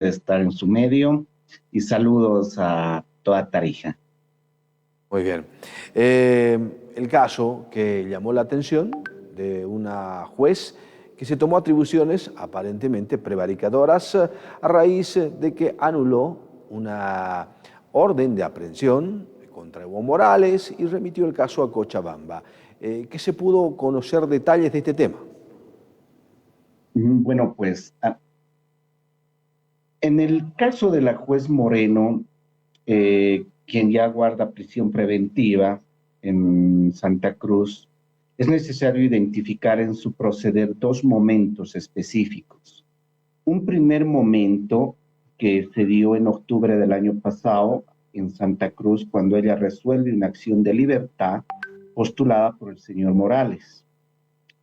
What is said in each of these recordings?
estar en su medio y saludos a toda Tarija. Muy bien. El caso que llamó la atención de una juez que se tomó atribuciones aparentemente prevaricadoras a raíz de que anuló una orden de aprehensión contra Evo Morales y remitió el caso a Cochabamba. ¿Qué se pudo conocer detalles de este tema? Bueno, pues en el caso de la juez Moreno, quien ya guarda prisión preventiva en Santa Cruz, es necesario identificar en su proceder dos momentos específicos. Un primer momento que se dio en octubre del año pasado en Santa Cruz, cuando ella resuelve una acción de libertad postulada por el señor Morales.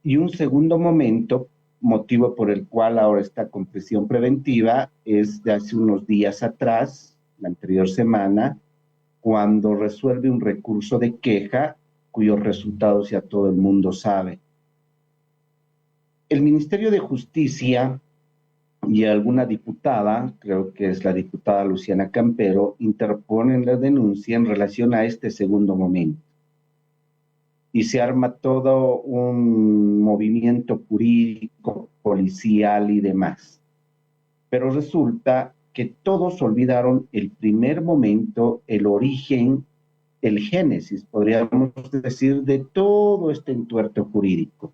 Y un segundo momento, motivo por el cual ahora está con prisión preventiva, es de hace unos días atrás, la anterior semana, cuando resuelve un recurso de queja cuyos resultados ya todo el mundo sabe. El Ministerio de Justicia y alguna diputada, creo que es la diputada Luciana Campero, interponen la denuncia en relación a este segundo momento. Y se arma todo un movimiento jurídico, policial y demás. Pero resulta que todos olvidaron el primer momento, el origen, el génesis, podríamos decir, de todo este entuerto jurídico.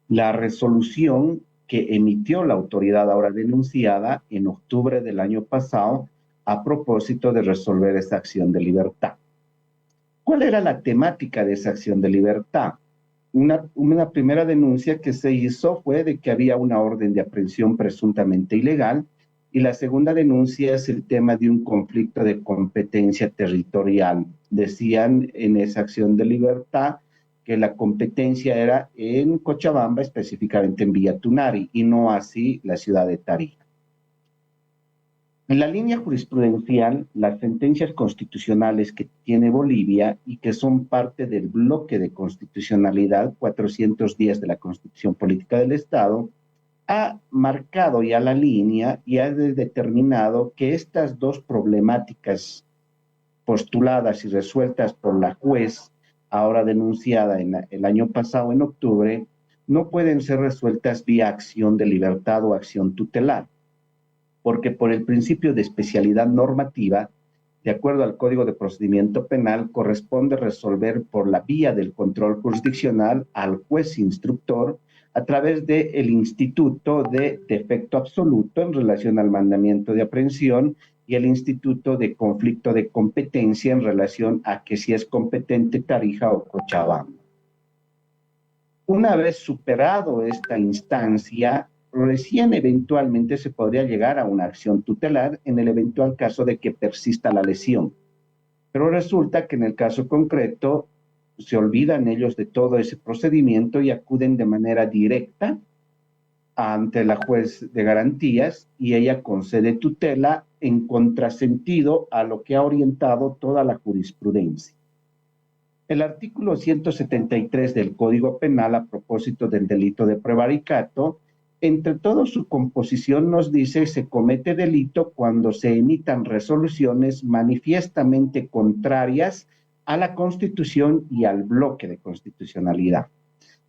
La resolución que emitió la autoridad ahora denunciada en octubre del año pasado a propósito de resolver esta acción de libertad. ¿Cuál era la temática de esa acción de libertad? Una primera denuncia que se hizo fue de que había una orden de aprehensión presuntamente ilegal, y la segunda denuncia es el tema de un conflicto de competencia territorial. Decían en esa acción de libertad que la competencia era en Cochabamba, específicamente en Villa Tunari, y no así la ciudad de Tarija. En la línea jurisprudencial, las sentencias constitucionales que tiene Bolivia y que son parte del bloque de constitucionalidad 400 días de la Constitución Política del Estado, ha marcado ya la línea y ha determinado que estas dos problemáticas postuladas y resueltas por la juez, ahora denunciada el año pasado en octubre, no pueden ser resueltas vía acción de libertad o acción tutelar, porque por el principio de especialidad normativa, de acuerdo al Código de Procedimiento Penal, corresponde resolver por la vía del control jurisdiccional al juez instructor a través del instituto de defecto absoluto en relación al mandamiento de aprehensión y el instituto de conflicto de competencia en relación a que si es competente Tarija o Cochabamba. Una vez superado esta instancia, recién eventualmente se podría llegar a una acción tutelar en el eventual caso de que persista la lesión. Pero resulta que en el caso concreto se olvidan ellos de todo ese procedimiento y acuden de manera directa ante la juez de garantías, y ella concede tutela en contrasentido a lo que ha orientado toda la jurisprudencia. El artículo 173 del Código Penal, a propósito del delito de prevaricato, entre todo su composición nos dice: se comete delito cuando se emitan resoluciones manifiestamente contrarias a la Constitución y al bloque de constitucionalidad.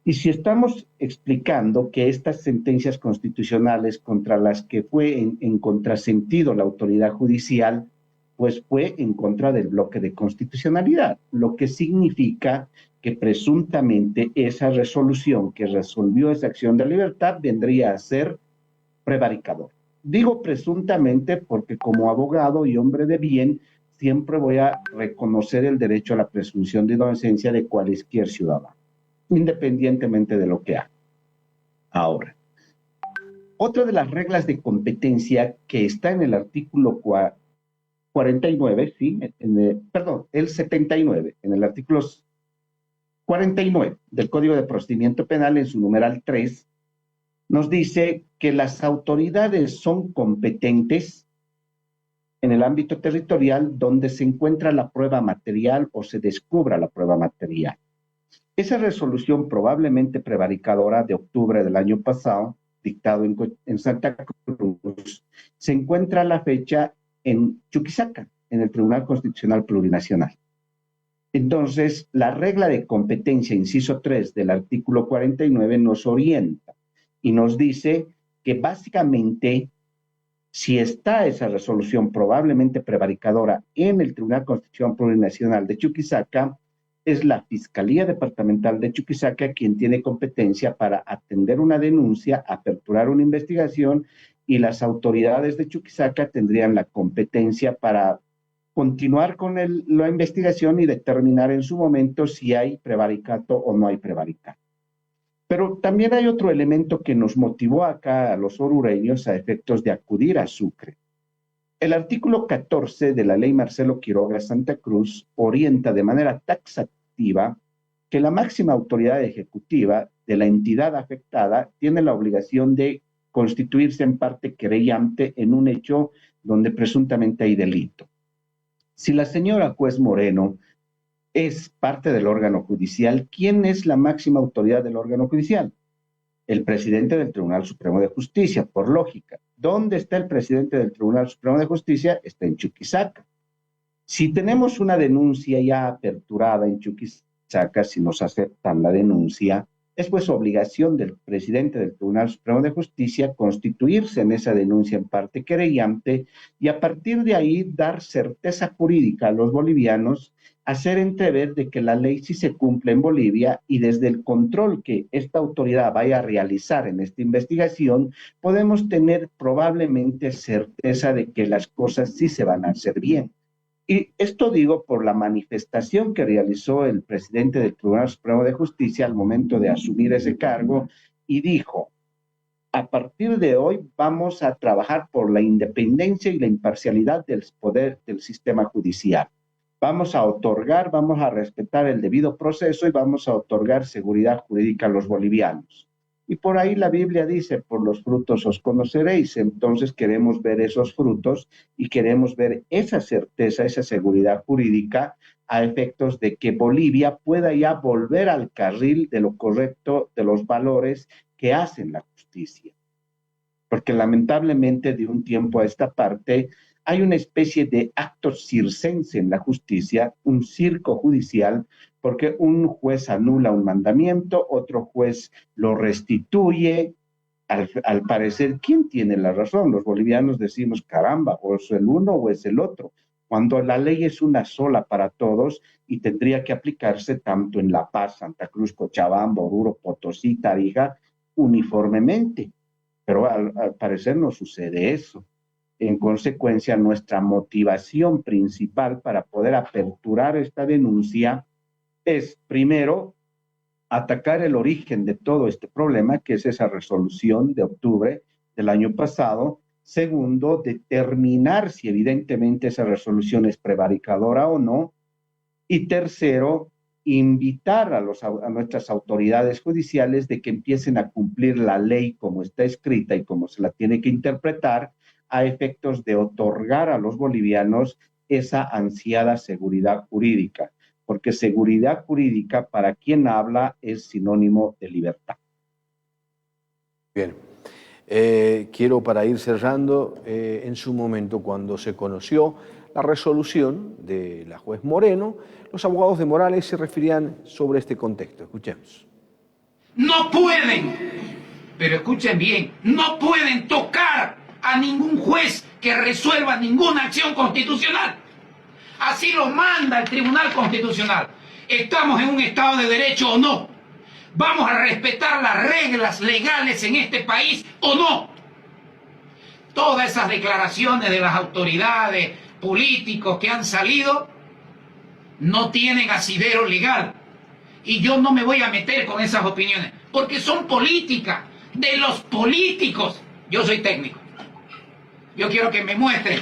Y si estamos explicando que estas sentencias constitucionales contra las que fue en contrasentido la autoridad judicial, pues fue en contra del bloque de constitucionalidad, lo que significa que presuntamente esa resolución que resolvió esa acción de libertad vendría a ser prevaricador. Digo presuntamente porque como abogado y hombre de bien siempre voy a reconocer el derecho a la presunción de inocencia de cualquier ciudadano, independientemente de lo que haga. Ahora, otra de las reglas de competencia que está en el artículo 49, sí, el 79, en el artículo 49 del Código de Procedimiento Penal, en su numeral 3, nos dice que las autoridades son competentes en el ámbito territorial donde se encuentra la prueba material o se descubra la prueba material. Esa resolución probablemente prevaricadora de octubre del año pasado, dictado en Santa Cruz, se encuentra a la fecha en Chuquisaca, en el Tribunal Constitucional Plurinacional. Entonces, la regla de competencia, inciso 3 del artículo 49, nos orienta y nos dice que básicamente, si está esa resolución probablemente prevaricadora en el Tribunal Constitucional Plurinacional de Chuquisaca, es la Fiscalía Departamental de Chuquisaca quien tiene competencia para atender una denuncia, aperturar una investigación, y las autoridades de Chuquisaca tendrían la competencia para continuar con la investigación y determinar en su momento si hay prevaricato o no hay prevaricato. Pero también hay otro elemento que nos motivó acá a los orureños a efectos de acudir a Sucre. El artículo 14 de la ley Marcelo Quiroga Santa Cruz orienta de manera taxativa que la máxima autoridad ejecutiva de la entidad afectada tiene la obligación de constituirse en parte querellante en un hecho donde presuntamente hay delito. Si la señora juez Moreno es parte del órgano judicial, ¿quién es la máxima autoridad del órgano judicial? El presidente del Tribunal Supremo de Justicia, por lógica. ¿Dónde está el presidente del Tribunal Supremo de Justicia? Está en Chuquisaca. Si tenemos una denuncia ya aperturada en Chuquisaca, si nos aceptan la denuncia, es pues obligación del presidente del Tribunal Supremo de Justicia constituirse en esa denuncia en parte querellante y a partir de ahí dar certeza jurídica a los bolivianos, hacer entrever de que la ley sí se cumple en Bolivia y desde el control que esta autoridad vaya a realizar en esta investigación, podemos tener probablemente certeza de que las cosas sí se van a hacer bien. Y esto digo por la manifestación que realizó el presidente del Tribunal Supremo de Justicia al momento de asumir ese cargo y dijo: a partir de hoy vamos a trabajar por la independencia y la imparcialidad del poder del sistema judicial. Vamos a otorgar, vamos a respetar el debido proceso y vamos a otorgar seguridad jurídica a los bolivianos. Y por ahí la Biblia dice, por los frutos os conoceréis. Entonces queremos ver esos frutos y queremos ver esa certeza, esa seguridad jurídica a efectos de que Bolivia pueda ya volver al carril de lo correcto, de los valores que hacen la justicia. Porque lamentablemente de un tiempo a esta parte hay una especie de acto circense en la justicia, un circo judicial, porque un juez anula un mandamiento, otro juez lo restituye. Al parecer, ¿quién tiene la razón? Los bolivianos decimos, caramba, o es el uno o es el otro, cuando la ley es una sola para todos y tendría que aplicarse tanto en La Paz, Santa Cruz, Cochabamba, Oruro, Potosí, Tarija, uniformemente. Pero al parecer no sucede eso. En consecuencia, nuestra motivación principal para poder aperturar esta denuncia es, primero, atacar el origen de todo este problema, que es esa resolución de octubre del año pasado. Segundo, determinar si evidentemente esa resolución es prevaricadora o no. Y tercero, invitar a nuestras autoridades judiciales de que empiecen a cumplir la ley como está escrita y como se la tiene que interpretar, a efectos de otorgar a los bolivianos esa ansiada seguridad jurídica, porque seguridad jurídica para quien habla es sinónimo de libertad. Bien, quiero para ir cerrando, en su momento cuando se conoció la resolución de la juez Moreno, los abogados de Morales se referían sobre este contexto. Escuchemos. No pueden, pero escuchen bien, no pueden tocar a ningún juez que resuelva ninguna acción constitucional. Así lo manda el Tribunal Constitucional. ¿Estamos en un Estado de Derecho o no? ¿Vamos a respetar las reglas legales en este país o no? Todas esas declaraciones de las autoridades, políticos que han salido, no tienen asidero legal. Y yo no me voy a meter con esas opiniones, porque son políticas de los políticos. Yo soy técnico. Yo quiero que me muestren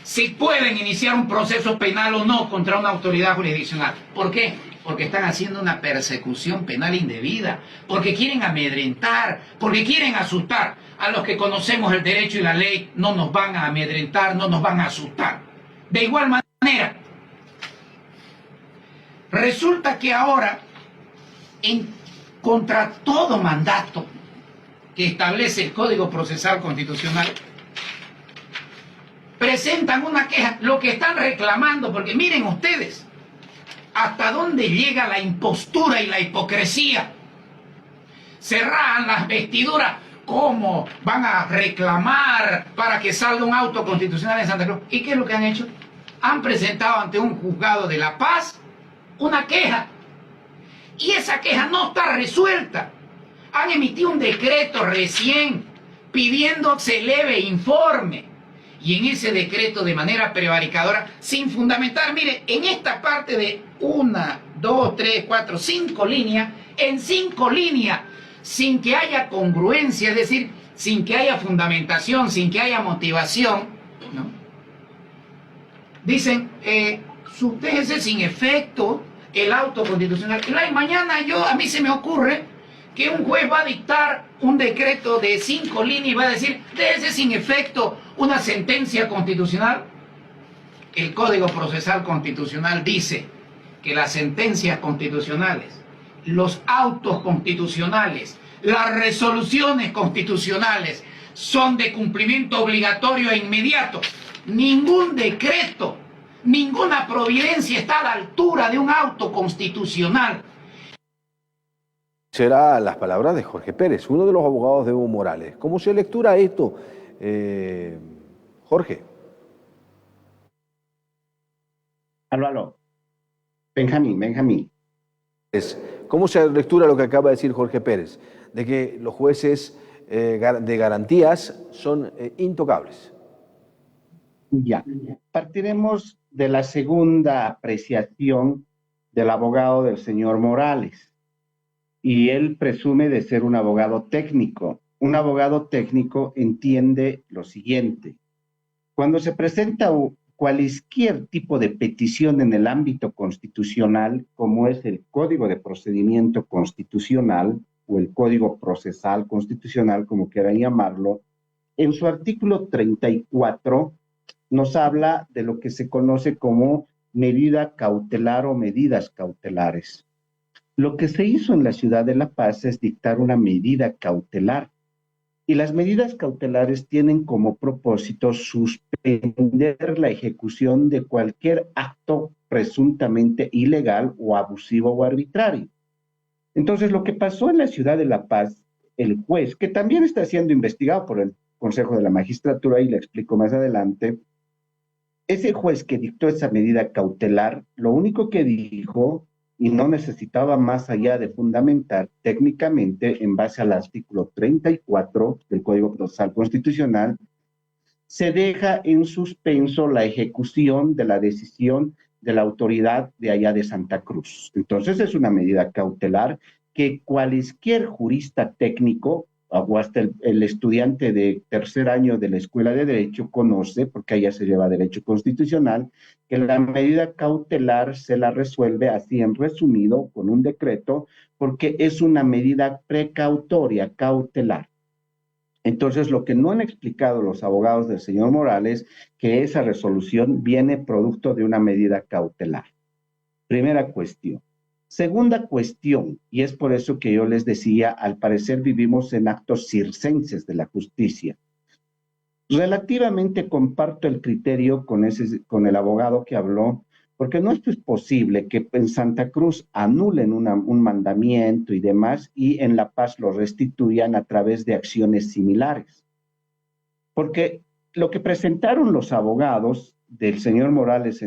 si pueden iniciar un proceso penal o no contra una autoridad jurisdiccional. ¿Por qué? Porque están haciendo una persecución penal indebida, porque quieren amedrentar, porque quieren asustar. A los que conocemos el derecho y la ley no nos van a amedrentar, no nos van a asustar. De igual manera, resulta que ahora, contra todo mandato que establece el Código Procesal Constitucional, presentan una queja, lo que están reclamando, porque miren ustedes, hasta dónde llega la impostura y la hipocresía. Cerran las vestiduras, ¿cómo van a reclamar para que salga un auto constitucional en Santa Cruz? ¿Y qué es lo que han hecho? Han presentado ante un juzgado de La Paz una queja, y esa queja no está resuelta. Han emitido un decreto recién pidiendo se eleve informe, y en ese decreto de manera prevaricadora, sin fundamentar, mire, en esta parte de 1, 2, 3, 4, 5 líneas, en 5 líneas, sin que haya congruencia, es decir, sin que haya fundamentación, sin que haya motivación, ¿no? Dicen, sustéjese sin efecto el auto constitucional. Y mañana a mí se me ocurre que un juez va a dictar un decreto de 5 líneas y va a decir, déjese sin efecto una sentencia constitucional. El Código Procesal Constitucional dice que las sentencias constitucionales, los autos constitucionales, las resoluciones constitucionales son de cumplimiento obligatorio e inmediato. Ningún decreto, ninguna providencia está a la altura de un auto constitucional. Serán las palabras de Jorge Pérez, uno de los abogados de Evo Morales. ¿Cómo se lectura esto, Jorge? Aló. Benjamín. ¿Cómo se lectura lo que acaba de decir Jorge Pérez? De que los jueces de garantías son intocables. Ya. Partiremos de la segunda apreciación del abogado del señor Morales. Y él presume de ser un abogado técnico. Un abogado técnico entiende lo siguiente. Cuando se presenta cualquier tipo de petición en el ámbito constitucional, como es el Código de Procedimiento Constitucional o el Código Procesal Constitucional, como quieran llamarlo, en su artículo 34 nos habla de lo que se conoce como medida cautelar o medidas cautelares. Lo que se hizo en la ciudad de La Paz es dictar una medida cautelar. Y las medidas cautelares tienen como propósito suspender la ejecución de cualquier acto presuntamente ilegal o abusivo o arbitrario. Entonces, lo que pasó en la ciudad de La Paz, el juez, que también está siendo investigado por el Consejo de la Magistratura, y le explico más adelante, ese juez que dictó esa medida cautelar, lo único que dijo, y no necesitaba más allá de fundamentar técnicamente en base al artículo 34 del Código Procesal Constitucional, se deja en suspenso la ejecución de la decisión de la autoridad de allá de Santa Cruz. Entonces es una medida cautelar que cualquier jurista técnico o hasta el estudiante de tercer año de la Escuela de Derecho conoce, porque allá se lleva Derecho Constitucional, que la medida cautelar se la resuelve así en resumido con un decreto, porque es una medida precautoria, cautelar. Entonces, lo que no han explicado los abogados del señor Morales, que esa resolución viene producto de una medida cautelar. Primera cuestión. Segunda cuestión, y es por eso que yo les decía, al parecer vivimos en actos circenses de la justicia. Relativamente comparto el criterio con el abogado que habló, porque no es posible que en Santa Cruz anulen un mandamiento y demás, y en La Paz lo restituyan a través de acciones similares. Porque lo que presentaron los abogados del señor Morales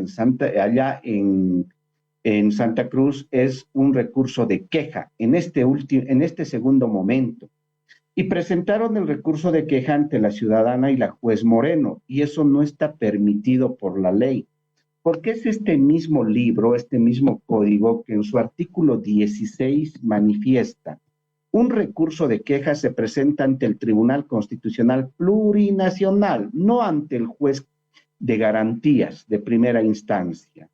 allá en Santa Cruz es un recurso de queja en este segundo momento. Y presentaron el recurso de queja ante la ciudadana y la juez Moreno, y eso no está permitido por la ley, porque es este mismo libro, este mismo código que en su artículo 16 manifiesta: un recurso de queja se presenta ante el Tribunal Constitucional Plurinacional, no ante el juez de garantías de primera instancia.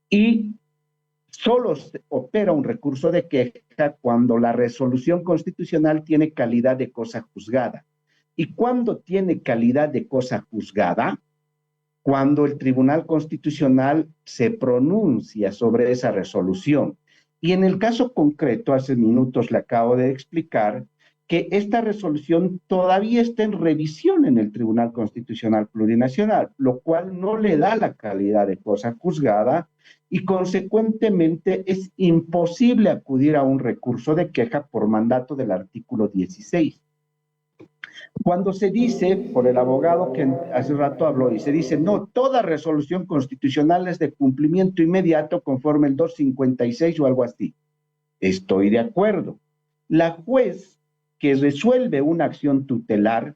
Y solo se opera un recurso de queja cuando la resolución constitucional tiene calidad de cosa juzgada. ¿Y cuándo tiene calidad de cosa juzgada? Cuando el Tribunal Constitucional se pronuncia sobre esa resolución. Y en el caso concreto, hace minutos le acabo de explicar que esta resolución todavía está en revisión en el Tribunal Constitucional Plurinacional, lo cual no le da la calidad de cosa juzgada y consecuentemente es imposible acudir a un recurso de queja por mandato del artículo 16. Cuando se dice, por el abogado que hace rato habló, y se dice, no, toda resolución constitucional es de cumplimiento inmediato conforme el 256 o algo así. Estoy de acuerdo. La juez que resuelve una acción tutelar,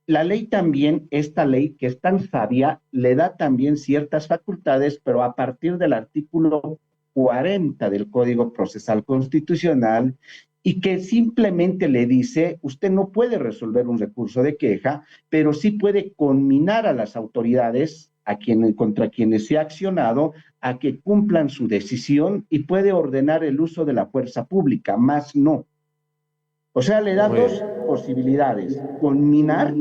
la ley también, esta ley que es tan sabia, le da también ciertas facultades, pero a partir del artículo 40 del Código Procesal Constitucional, y que simplemente le dice, usted no puede resolver un recurso de queja, pero sí puede conminar a las autoridades contra quienes se ha accionado a que cumplan su decisión y puede ordenar el uso de la fuerza pública, más no. O sea, le da dos posibilidades, conminar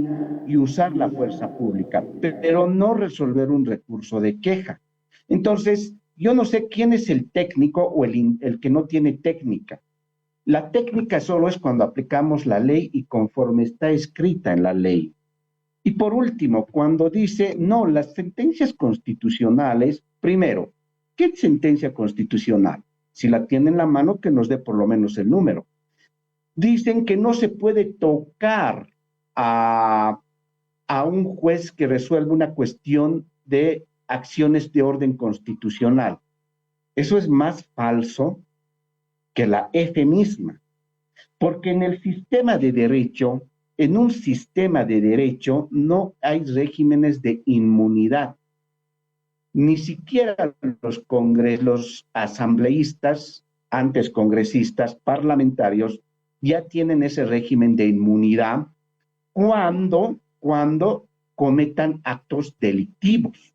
y usar la fuerza pública, pero no resolver un recurso de queja. Entonces, yo no sé quién es el técnico o el que no tiene técnica. La técnica solo es cuando aplicamos la ley y conforme está escrita en la ley. Y por último, cuando dice, no, las sentencias constitucionales, primero, ¿qué sentencia constitucional? Si la tiene en la mano, que nos dé por lo menos el número. Dicen que no se puede tocar a un juez que resuelve una cuestión de acciones de orden constitucional. Eso es más falso que la F misma, porque en el sistema de derecho, en un sistema de derecho no hay regímenes de inmunidad. Ni siquiera los asambleístas, antes congresistas, parlamentarios, ya tienen ese régimen de inmunidad cuando cometan actos delictivos.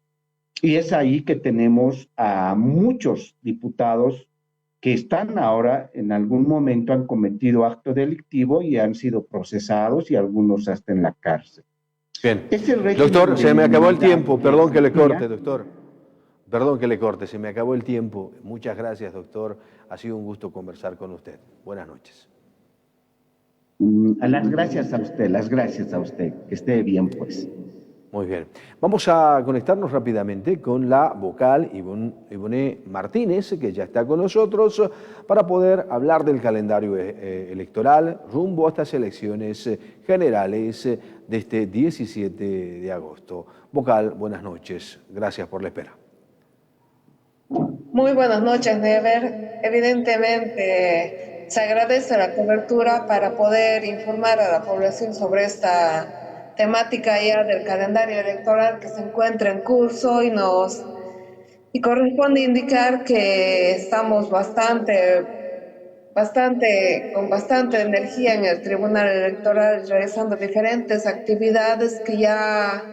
Y es ahí que tenemos a muchos diputados que están ahora, en algún momento han cometido acto delictivo y han sido procesados y algunos hasta en la cárcel. Bien. Doctor, se me acabó el tiempo, perdón que le corte, doctor. Perdón que le corte, se me acabó el tiempo. Muchas gracias, doctor. Ha sido un gusto conversar con usted. Buenas noches. Las gracias a usted. Que esté bien, pues. Muy bien. Vamos a conectarnos rápidamente con la vocal Ivonne Martínez, que ya está con nosotros, para poder hablar del calendario electoral rumbo a estas elecciones generales de este 17 de agosto. Vocal, buenas noches. Gracias por la espera. Muy buenas noches, Never. Evidentemente, se agradece la cobertura para poder informar a la población sobre esta temática ya del calendario electoral que se encuentra en curso y corresponde indicar que estamos con bastante energía en el Tribunal Electoral realizando diferentes actividades que ya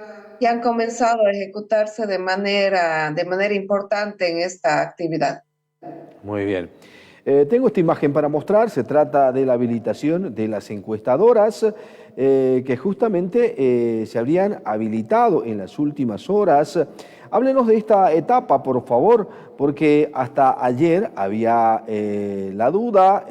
han comenzado a ejecutarse de manera importante en esta actividad. Muy bien. Tengo esta imagen para mostrar, se trata de la habilitación de las encuestadoras que justamente se habrían habilitado en las últimas horas. Háblenos de esta etapa, por favor, porque hasta ayer había la duda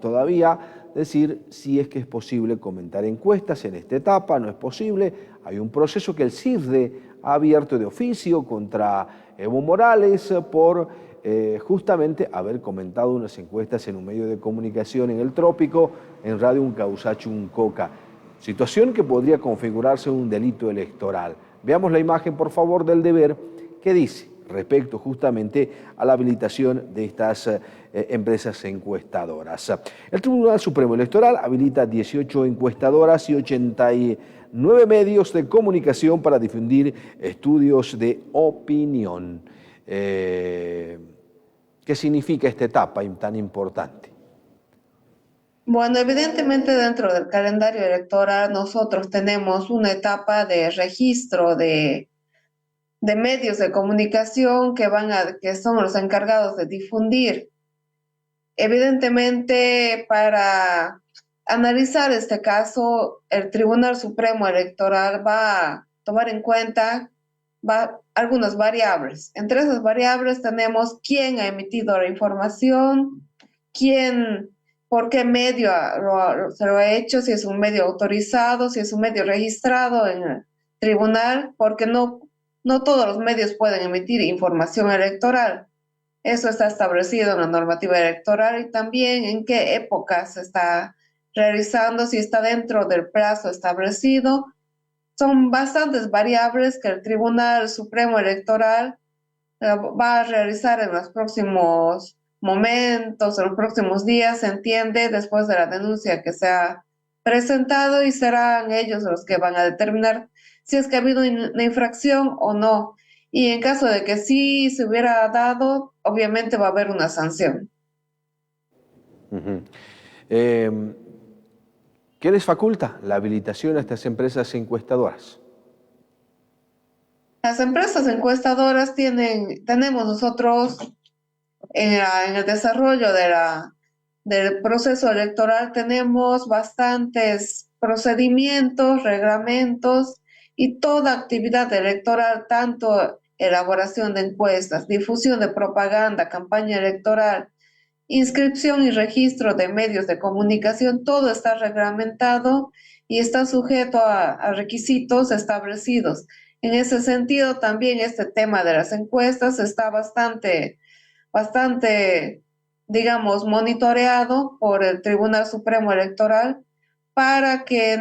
todavía decir si es que es posible comentar encuestas en esta etapa, no es posible. Hay un proceso que el CISDE ha abierto de oficio contra Evo Morales por justamente haber comentado unas encuestas en un medio de comunicación en el Trópico, en Radio Uncausachu Coca. Situación que podría configurarse un delito electoral. Veamos la imagen, por favor, del deber, que dice respecto justamente a la habilitación de estas empresas encuestadoras. El Tribunal Supremo Electoral habilita 18 encuestadoras y 89 medios de comunicación para difundir estudios de opinión. ¿Qué significa esta etapa tan importante? Bueno, evidentemente dentro del calendario electoral nosotros tenemos una etapa de registro de medios de comunicación que son los encargados de difundir. Evidentemente, para analizar este caso, el Tribunal Supremo Electoral va a tomar en cuenta algunas variables. Entre esas variables tenemos quién ha emitido la información, quién por qué medio se lo ha hecho, si es un medio autorizado, si es un medio registrado en el tribunal, porque no todos los medios pueden emitir información electoral. Eso está establecido en la normativa electoral y también en qué época se está realizando, si está dentro del plazo establecido. Son bastantes variables que el Tribunal Supremo Electoral va a realizar en los próximos momentos, en los próximos días, se entiende, después de la denuncia que se ha presentado, y serán ellos los que van a determinar si es que ha habido una infracción o no. Y en caso de que sí se hubiera dado, obviamente va a haber una sanción. Uh-huh. ¿Qué les faculta la habilitación a estas empresas encuestadoras? Las empresas encuestadoras tenemos nosotros en el desarrollo del proceso electoral, tenemos bastantes procedimientos, reglamentos y toda actividad electoral, tanto elaboración de encuestas, difusión de propaganda, campaña electoral, inscripción y registro de medios de comunicación, todo está reglamentado y está sujeto a requisitos establecidos. En ese sentido, también este tema de las encuestas está bastante, digamos, monitoreado por el Tribunal Supremo Electoral para que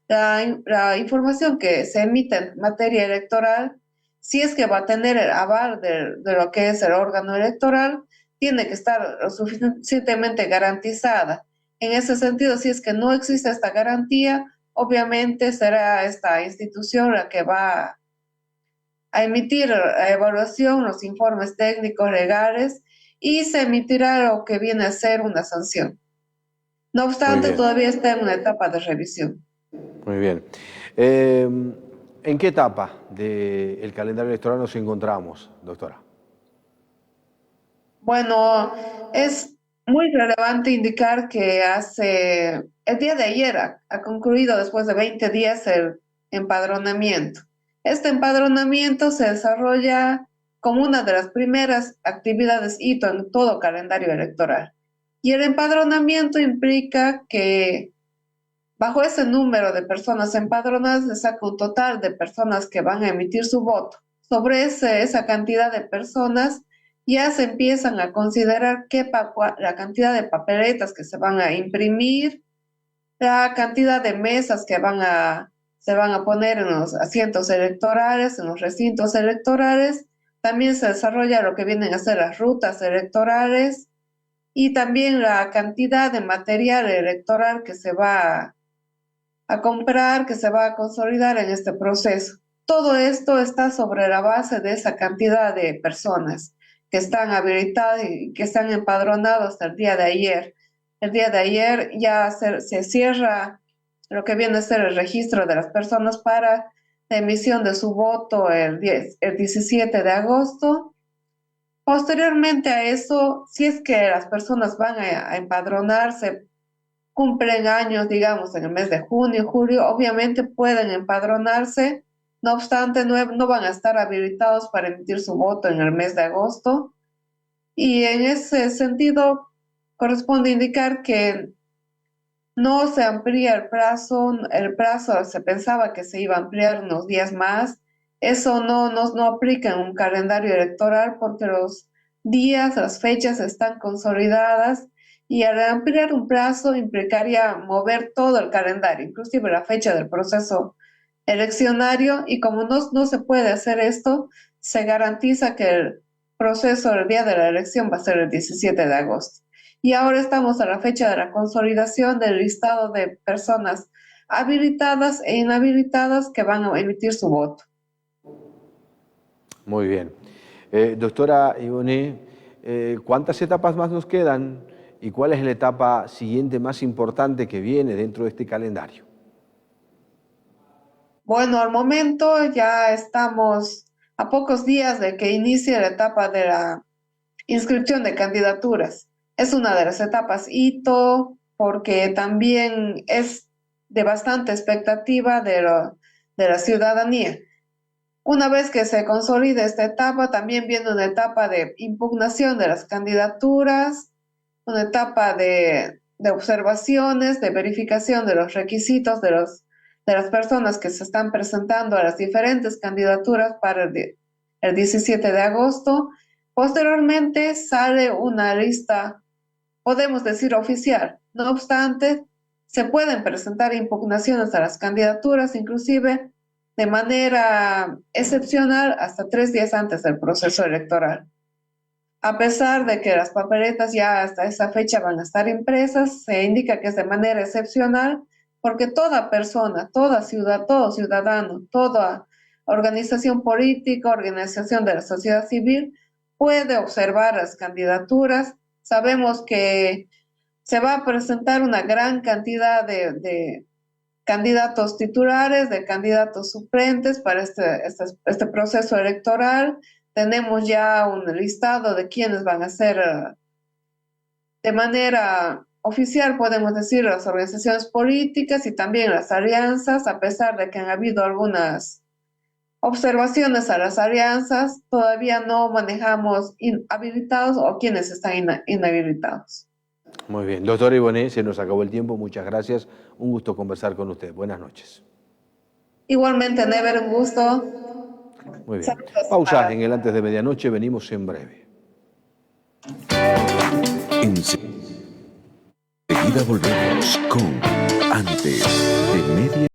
la información que se emite en materia electoral, si es que va a tener el aval de lo que es el órgano electoral, tiene que estar lo suficientemente garantizada. En ese sentido, si es que no existe esta garantía, obviamente será esta institución la que va a emitir la evaluación, los informes técnicos legales, y se emitirá lo que viene a ser una sanción. No obstante, todavía está en una etapa de revisión. Muy bien. ¿En qué etapa del calendario electoral nos encontramos, doctora? Bueno, es muy relevante indicar que el día de ayer ha concluido, después de 20 días, el empadronamiento. Este empadronamiento se desarrolla como una de las primeras actividades hito en todo calendario electoral. Y el empadronamiento implica que bajo ese número de personas empadronadas se saca un total de personas que van a emitir su voto. Sobre esa cantidad de personas ya se empiezan a considerar la cantidad de papeletas que se van a imprimir, la cantidad de mesas que se van a poner en los asientos electorales, en los recintos electorales. También se desarrolla lo que vienen a ser las rutas electorales y también la cantidad de material electoral que se va a comprar, que se va a consolidar en este proceso. Todo esto está sobre la base de esa cantidad de personas que están habilitadas y que están empadronados hasta el día de ayer. El día de ayer ya se cierra lo que viene a ser el registro de las personas para la emisión de su voto el 17 de agosto. Posteriormente a eso, si es que las personas van a empadronarse, cumplen años, digamos, en el mes de junio, julio, obviamente pueden empadronarse, no obstante, no van a estar habilitados para emitir su voto en el mes de agosto. Y en ese sentido, corresponde indicar que no se amplía el plazo se pensaba que se iba a ampliar unos días más. Eso no aplica en un calendario electoral porque los días, las fechas están consolidadas, y al ampliar un plazo implicaría mover todo el calendario, inclusive la fecha del proceso eleccionario, y como no se puede hacer esto, se garantiza que el proceso del día de la elección va a ser el 17 de agosto. Y ahora estamos a la fecha de la consolidación del listado de personas habilitadas e inhabilitadas que van a emitir su voto. Muy bien. Doctora Ivonne, ¿cuántas etapas más nos quedan y cuál es la etapa siguiente más importante que viene dentro de este calendario? Bueno, al momento ya estamos a pocos días de que inicie la etapa de la inscripción de candidaturas. Es una de las etapas hito porque también es de bastante expectativa de la ciudadanía. Una vez que se consolide esta etapa, también viene una etapa de impugnación de las candidaturas una etapa de observaciones, de verificación de los requisitos de las personas que se están presentando a las diferentes candidaturas para el 17 de agosto. Posteriormente sale una lista, podemos decir oficial. No obstante, se pueden presentar impugnaciones a las candidaturas, inclusive de manera excepcional, hasta 3 días antes del proceso electoral. A pesar de que las papeletas ya hasta esa fecha van a estar impresas, se indica que es de manera excepcional, porque toda persona, toda ciudad, todo ciudadano, toda organización política, organización de la sociedad civil, puede observar las candidaturas. Sabemos que se va a presentar una gran cantidad de candidatos titulares, de candidatos suplentes para este proceso electoral. Tenemos ya un listado de quienes van a ser de manera oficial, podemos decir, las organizaciones políticas y también las alianzas, a pesar de que han habido algunas observaciones a las alianzas, todavía no manejamos inhabilitados o quienes están inhabilitados. Muy bien. Doctor Iboné, se nos acabó el tiempo. Muchas gracias. Un gusto conversar con usted. Buenas noches. Igualmente, Never, un gusto. Muy bien. Pausa en el Antes de Medianoche. Venimos en breve. Enseguida volvemos con Antes de Medianoche.